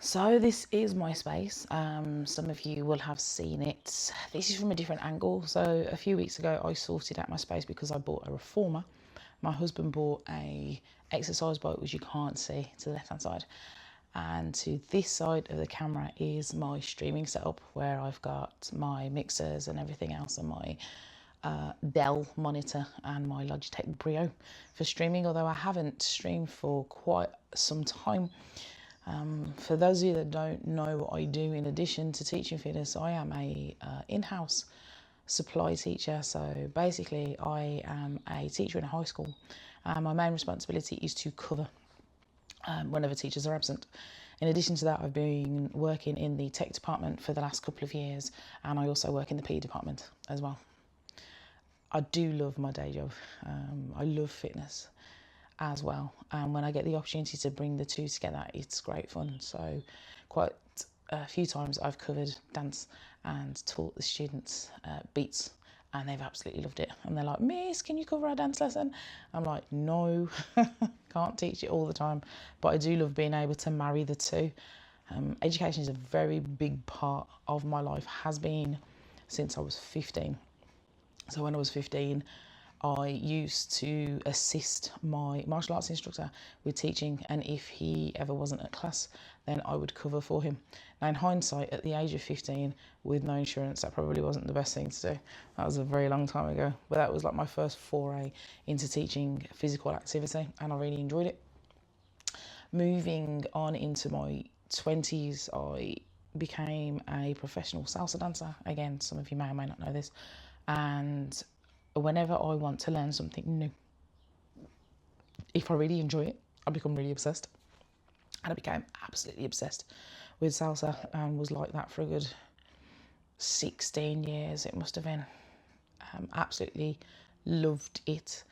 So this is my space. Some of you will have seen it. This is from a different angle. So a few weeks ago, I sorted out my space because I bought a reformer. My husband bought a exercise bike, which you can't see to the left-hand side. And to this side of the camera is my streaming setup, where I've got my mixers and everything else, and my Dell monitor and my Logitech Brio for streaming, although I haven't streamed for quite some time. For those of you that don't know what I do in addition to teaching fitness, I am a in-house supply teacher. So basically I am a teacher in a high school. My main responsibility is to cover whenever teachers are absent. In addition to that, I've been working in the tech department for the last couple of years, and I also work in the PE department as well. I do love my day job. I love fitness as well, and when I get the opportunity to bring the two together, it's great fun. So quite a few times I've covered dance and taught the students beats, and they've absolutely loved it. And they're like, "Miss, can you cover our dance lesson?" I'm like, "No, can't teach it all the time," but I do love being able to marry the two. Education is a very big part of my life, has been since I was 15. So when I was 15, I used to assist my martial arts instructor with teaching, and if he ever wasn't at class, then I would cover for him. Now, in hindsight, at the age of 15, with no insurance, that probably wasn't the best thing to do. That was a very long time ago, but that was like my first foray into teaching physical activity, and I really enjoyed it. Moving on into my 20s, I became a professional salsa dancer. Again, some of you may or may not know this. And whenever I want to learn something new, if I really enjoy it, I become really obsessed. And I became absolutely obsessed with salsa, and was like that for a good 16 years, it must have been. Absolutely loved it.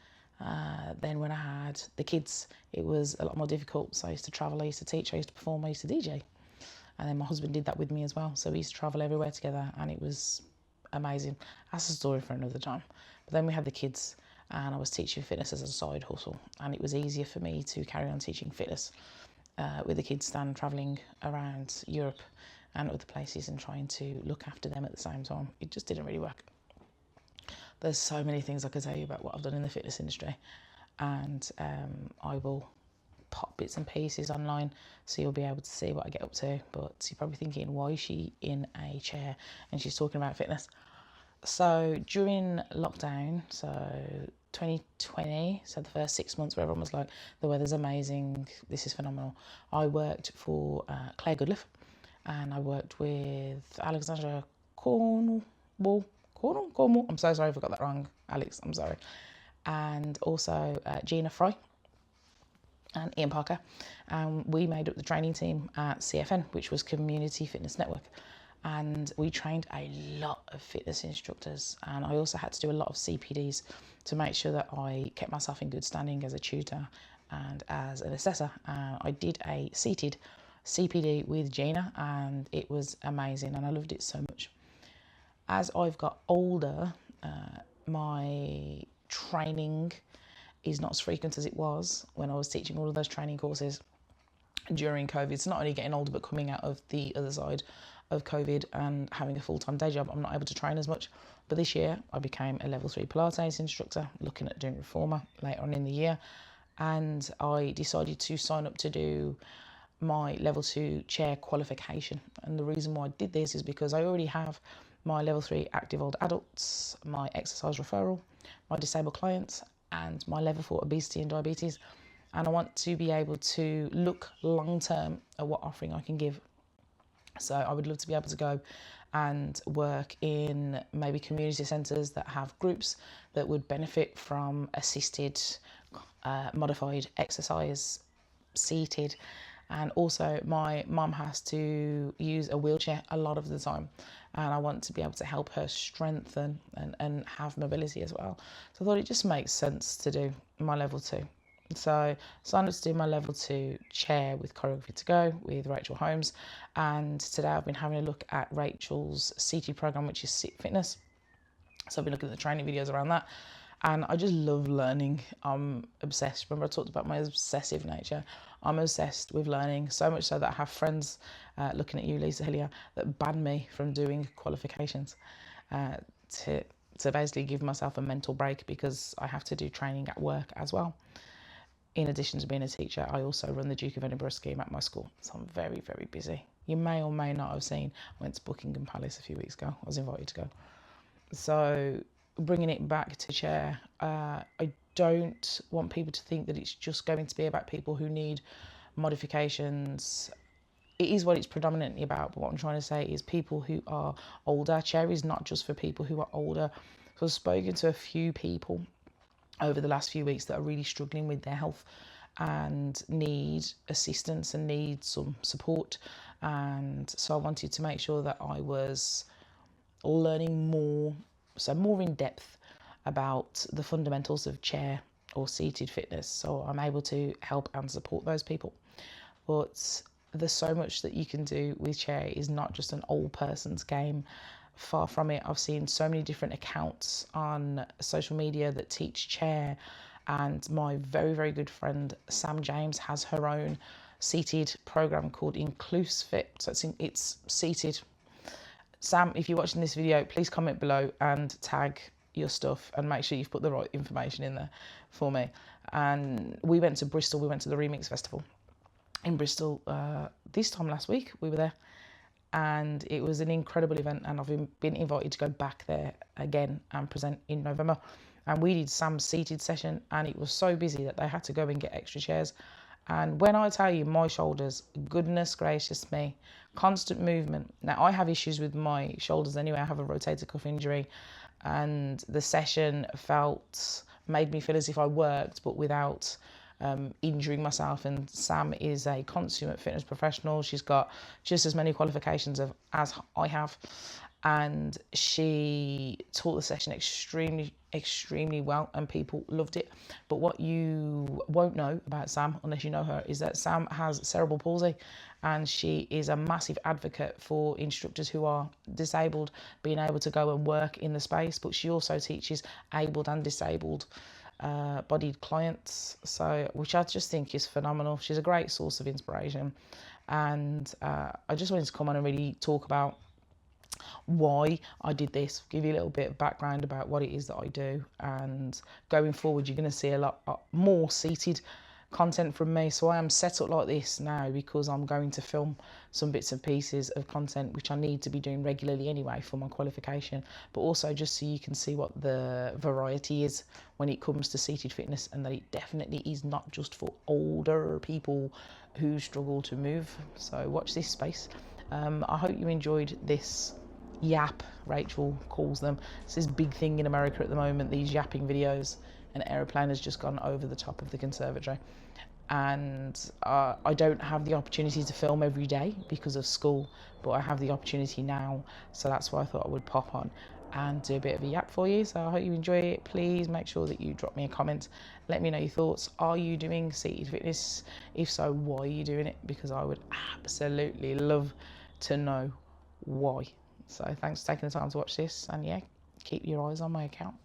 Then when I had the kids, it was a lot more difficult. So I used to travel, I used to teach, I used to perform, I used to DJ. And then my husband did that with me as well. So we used to travel everywhere together, and it was amazing. That's a story for another time. But then we had the kids, and I was teaching fitness as a side hustle, and it was easier for me to carry on teaching fitness with the kids than travelling around Europe and other places and trying to look after them at the same time. It just didn't really work. There's so many things I could tell you about what I've done in the fitness industry, and I will pop bits and pieces online so you'll be able to see what I get up to. But you're probably thinking, why is she in a chair and she's talking about fitness? So during lockdown, so 2020, so the first 6 months where everyone was like, the weather's amazing, this is phenomenal, I worked for Claire Goodliff, and I worked with Alexandra Cornwall. I'm so sorry if I got that wrong, Alex, I'm sorry. And also Gina Fry and Ian Parker. We made up the training team at CFN, which was Community Fitness Network. And we trained a lot of fitness instructors. And I also had to do a lot of CPDs to make sure that I kept myself in good standing as a tutor and as an assessor. I did a seated CPD with Gina, and it was amazing, and I loved it so much. As I've got older, my training is not as frequent as it was when I was teaching all of those training courses during COVID. It's not only getting older, but coming out of the other side of COVID and having a full-time day job, I'm not able to train as much. But this year I became a level 3 Pilates instructor, looking at doing reformer later on in the year. And I decided to sign up to do my level 2 chair qualification. And the reason why I did this is because I already have my level 3 active older adults, my exercise referral, my disabled clients, and my level 4 obesity and diabetes. And I want to be able to look long term at what offering I can give. So I would love to be able to go and work in maybe community centres that have groups that would benefit from assisted, modified exercise, seated. And also my mum has to use a wheelchair a lot of the time, and I want to be able to help her strengthen and have mobility as well. So I thought it just makes sense to do my level 2. So I signed up to do my level 2 chair with Choreography to Go with Rachel Holmes, and today I've been having a look at Rachel's CT program, which is Sit Fitness. So I've been looking at the training videos around that, and I just love learning. I'm obsessed. Remember I talked about my obsessive nature. I'm obsessed with learning, so much so that I have friends, looking at you, Lisa Hillier, that ban me from doing qualifications to basically give myself a mental break, because I have to do training at work as well. In addition to being a teacher, I also run the Duke of Edinburgh scheme at my school, so I'm very, very busy. You may or may not have seen, I went to Buckingham Palace a few weeks ago. I was invited to go. So bringing it back to chair, I don't want people to think that it's just going to be about people who need modifications. It is what it's predominantly about, but what I'm trying to say is people who are older. Chair is not just for people who are older. So I've spoken to a few people over the last few weeks that are really struggling with their health and need assistance and need some support. And so I wanted to make sure that I was learning more, so more in depth about the fundamentals of chair or seated fitness, so I'm able to help and support those people. But there's so much that you can do with chair. It is not just an old person's game. Far from it. I've seen so many different accounts on social media that teach chair, and my very, very good friend Sam James has her own seated program called IncluseFit. So it's seated. Sam, if you're watching this video, please comment below and tag your stuff and make sure you've put the right information in there for me. And we went to Bristol. We went to the Remix Festival in Bristol this time last week. We were there, and it was an incredible event, and I've been invited to go back there again and present in November. And we did Sam's seated session, and it was so busy that they had to go and get extra chairs. And when I tell you, my shoulders, goodness gracious me, constant movement. Now, I have issues with my shoulders anyway. I have a rotator cuff injury, and the session made me feel as if I worked, but without injuring myself. And Sam is a consummate fitness professional. She's got just as many qualifications as I have, and she taught the session extremely well, and people loved it. But what you won't know about Sam, unless you know her, is that Sam has cerebral palsy, and she is a massive advocate for instructors who are disabled being able to go and work in the space. But she also teaches abled and disabled bodied clients, so which I just think is phenomenal. She's a great source of inspiration, and I just wanted to come on and really talk about why I did this, give you a little bit of background about what it is that I do. And going forward, you're going to see a lot more seated content from me. So I am set up like this now because I'm going to film some bits and pieces of content which I need to be doing regularly anyway for my qualification, but also just so you can see what the variety is when it comes to seated fitness, and that it definitely is not just for older people who struggle to move. So watch this space. I hope you enjoyed this yap, Rachel calls them. It's this big thing in America at the moment, these yapping videos. An aeroplane has just gone over the top of the conservatory, and I don't have the opportunity to film every day because of school, but I have the opportunity now, so that's why I thought I would pop on and do a bit of a yap for you. So I hope you enjoy it. Please make sure that you drop me a comment, let me know your thoughts. Are you doing seated fitness? If so, why are you doing it? Because I would absolutely love to know why. So thanks for taking the time to watch this, and yeah, keep your eyes on my account.